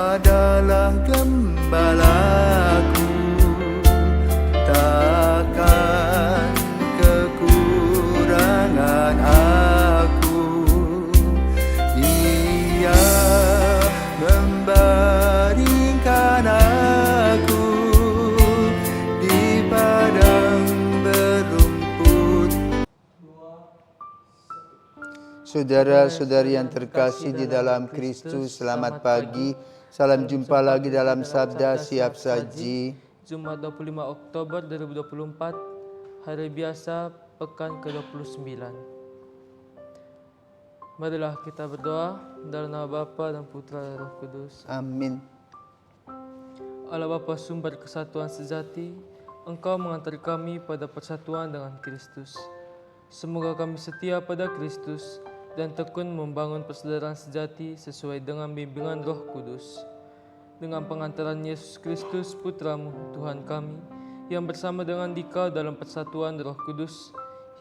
adalah gembalaku, takkan kekurangan aku. Dia membaringkan aku di padang berumput. Saudara-saudari yang terkasih di dalam Kristus, selamat pagi. Salam jumpa lagi dalam Sabda Siap Saji. Jumat 25 Oktober 2024, hari biasa, pekan ke-29. Marilah kita berdoa dalam nama Bapa dan Putra dan Roh Kudus. Amin. Allah Bapa sumber kesatuan sejati, Engkau mengantar kami pada persatuan dengan Kristus. Semoga kami setia pada Kristus dan tekun membangun persaudaraan sejati sesuai dengan bimbingan Roh Kudus. Dengan pengantaran Yesus Kristus, Putramu, Tuhan kami, yang bersama dengan Dikau dalam persatuan Roh Kudus,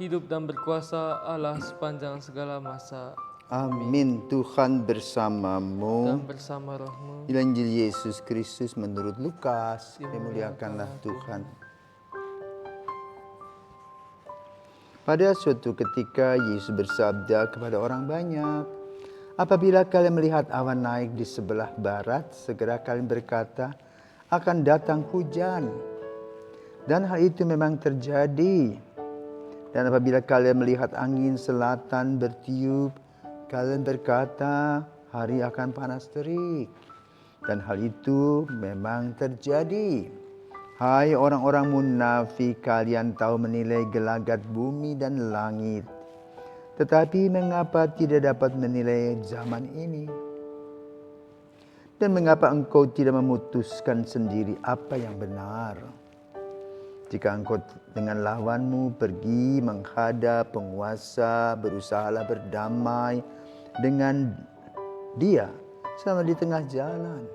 hidup dan berkuasa Allah sepanjang segala masa. Amin. Tuhan bersamamu. Dan bersama rohmu. Injil Yesus Kristus menurut Lukas. Dimuliakanlah Tuhan. Pada suatu ketika Yesus bersabda kepada orang banyak, "Apabila kalian melihat awan naik di sebelah barat, segera kalian berkata, akan datang hujan." Dan hal itu memang terjadi. Dan apabila kalian melihat angin selatan bertiup, kalian berkata, hari akan panas terik. Dan hal itu memang terjadi. Hai orang-orang munafik, kalian tahu menilai gelagat bumi dan langit. Tetapi mengapa tidak dapat menilai zaman ini? Dan mengapa engkau tidak memutuskan sendiri apa yang benar? Jika engkau dengan lawanmu pergi menghadap penguasa, berusahalah berdamai dengan dia selama di tengah jalan.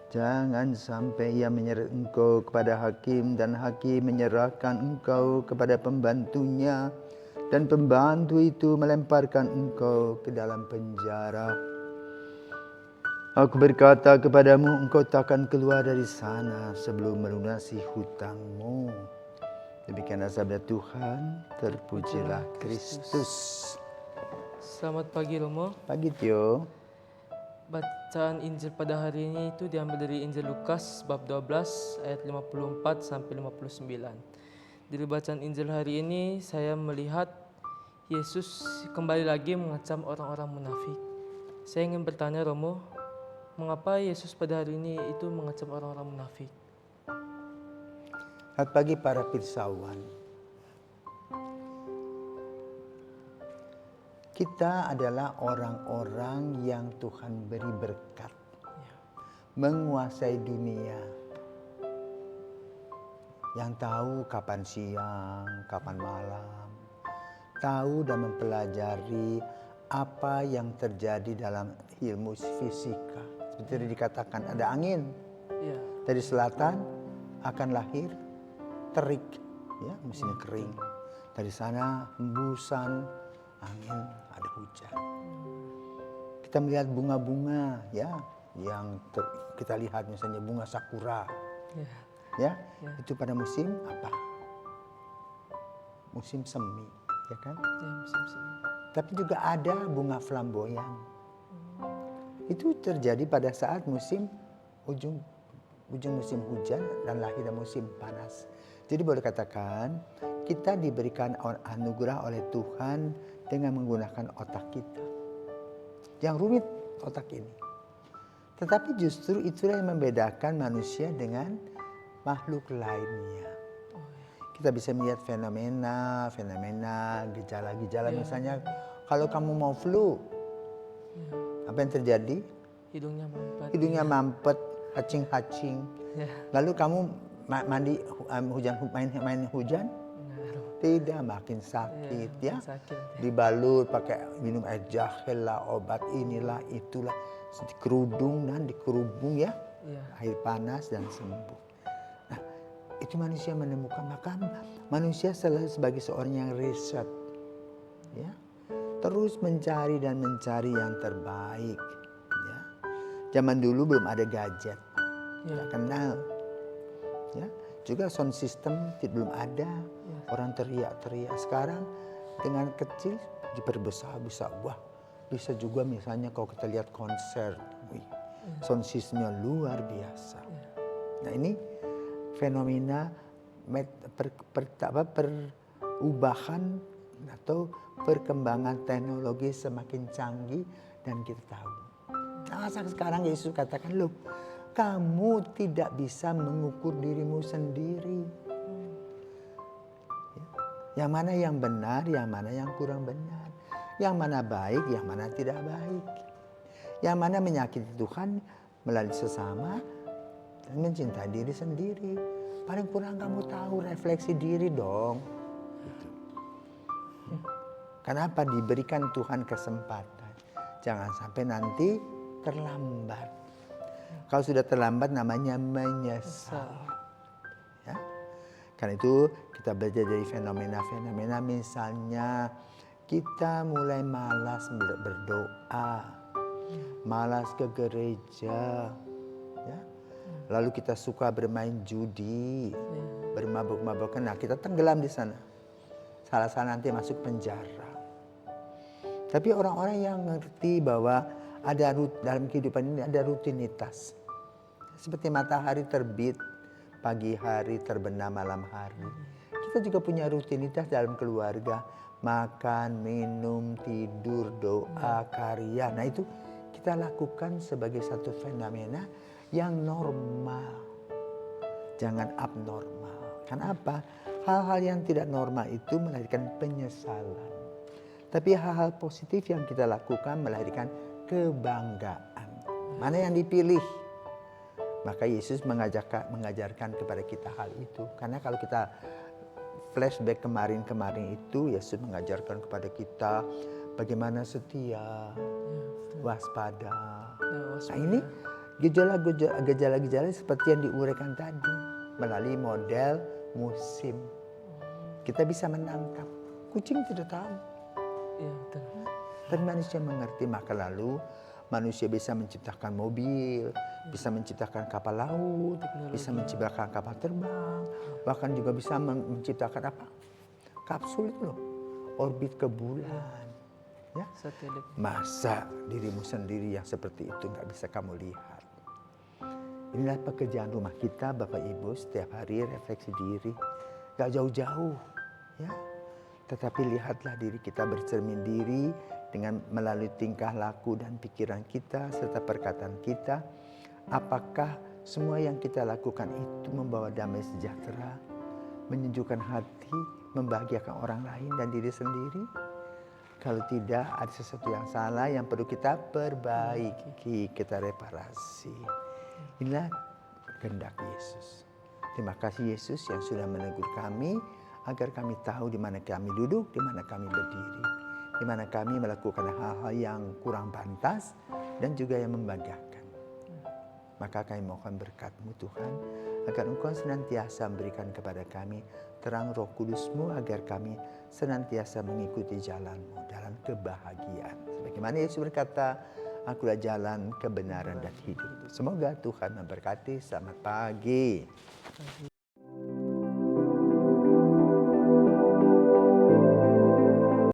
Jangan sampai ia menyeret engkau kepada hakim dan hakim menyerahkan engkau kepada pembantunya dan pembantu itu melemparkan engkau ke dalam penjara. Aku berkata kepadamu, engkau takkan keluar dari sana sebelum melunasi hutangmu. Demikianlah sabda Tuhan, terpujilah Kristus. Selamat pagi Romo. Pagi Tio. Bacaan Injil pada hari ini itu diambil dari Injil Lukas bab 12 ayat 54 sampai 59. Dari bacaan Injil hari ini saya melihat Yesus kembali lagi mengecam orang-orang munafik. Saya ingin bertanya Romo, mengapa Yesus pada hari ini itu mengecam orang-orang munafik? Selamat pagi para pirsawan. Kita adalah orang-orang yang Tuhan beri berkat, menguasai dunia, yang tahu kapan siang, kapan malam, tahu dan mempelajari apa yang terjadi dalam ilmu fisika. Seperti dikatakan ada angin, dari selatan akan lahir terik, ya musim kering. Dari sana hembusan angin, ada hujan. Kita melihat bunga-bunga, ya, yang kita lihat misalnya bunga sakura, ya, itu pada musim apa? Musim semi, ya kan? Ya, musim semi. Tapi juga ada bunga flamboyan. Itu terjadi pada saat musim ujung musim hujan dan lahir musim panas. Jadi boleh katakan kita diberikan anugerah oleh Tuhan dengan menggunakan otak kita. Yang rumit otak ini. Tetapi justru itulah yang membedakan manusia dengan makhluk lainnya. Kita bisa melihat fenomena, gejala-gejala. Misalnya kalau kamu mau flu, apa yang terjadi? Hidungnya mampet, hacing-hacing. Lalu kamu mandi main hujan? Tidak, makin sakit, ya. Dibalut pakai minum air jahe lah, obat inilah itulah, dikerudung ya, air panas dan sembuh. Nah, itu manusia menemukan, maka manusia selalu sebagai seorang yang riset, ya, terus mencari dan mencari yang terbaik, ya. Zaman dulu belum ada gadget, Ya. nggak kenal. Ya, juga sound system belum ada. Orang teriak-teriak. Sekarang dengan kecil diperbesar bisa. Wah, bisa juga misalnya kalau kita lihat konser, sound systemnya luar biasa. Nah ini fenomena perubahan atau perkembangan teknologi semakin canggih dan kita tahu. Nah, sekarang Yesus katakan, loh, kamu tidak bisa mengukur dirimu sendiri. Yang mana yang benar, yang mana yang kurang benar. Yang mana baik, yang mana tidak baik. Yang mana menyakiti Tuhan melalui sesama dan mencintai diri sendiri. Paling kurang kamu tahu refleksi diri dong. Gitu. Kenapa diberikan Tuhan kesempatan? Jangan sampai nanti terlambat. Kalau sudah terlambat namanya menyesal. Ya? Karena itu kita belajar dari fenomena-fenomena, misalnya kita mulai malas berdoa, malas ke gereja, ya. Lalu kita suka bermain judi, bermabuk-mabukan. Nah, kita tenggelam di sana. Salah-salah nanti masuk penjara. Tapi orang-orang yang ngerti bahwa dalam kehidupan ini ada rutinitas. Seperti matahari terbit, pagi hari terbenam malam hari. Kita juga punya rutinitas dalam keluarga. Makan, minum, tidur, doa, karya. Nah itu kita lakukan sebagai satu fenomena yang normal. Jangan abnormal. Karena apa? Hal-hal yang tidak normal itu melahirkan penyesalan. Tapi hal-hal positif yang kita lakukan melahirkan kebanggaan. Mana yang dipilih? Maka Yesus mengajarkan kepada kita hal itu. Karena kalau kita flashback kemarin-kemarin itu, Yesus mengajarkan kepada kita bagaimana setia, waspada. Nah ini gejala-gejala seperti yang diuraikan tadi. Melalui model musim. Kita bisa menangkap. Kucing tidak tahu. Ya, betul. Tapi manusia mengerti, maka lalu manusia bisa menciptakan mobil, bisa menciptakan kapal laut, bisa menciptakan kapal terbang, bahkan juga bisa menciptakan apa? Kapsul itu loh, orbit ke bulan. Ya? Satelit. Masa dirimu sendiri yang seperti itu nggak bisa kamu lihat? Inilah pekerjaan rumah kita, Bapak Ibu, setiap hari refleksi diri, nggak jauh-jauh, ya. Tetapi lihatlah diri kita, bercermin diri dengan melalui tingkah laku dan pikiran kita serta perkataan kita. Apakah semua yang kita lakukan itu membawa damai sejahtera, menyejukkan hati, membahagiakan orang lain dan diri sendiri? Kalau tidak, ada sesuatu yang salah yang perlu kita perbaiki, kita reparasi. Inilah kehendak Yesus. Terima kasih Yesus yang sudah menegur kami, agar kami tahu di mana kami duduk, di mana kami berdiri, di mana kami melakukan hal-hal yang kurang pantas dan juga yang membanggakan. Maka kami mohon berkat-Mu Tuhan, agar Engkau senantiasa memberikan kepada kami terang Roh Kudus-Mu, agar kami senantiasa mengikuti jalan-Mu dalam kebahagiaan. Sebagaimana Yesus berkata, Akulah jalan, kebenaran dan hidup. Semoga Tuhan memberkati. Selamat pagi.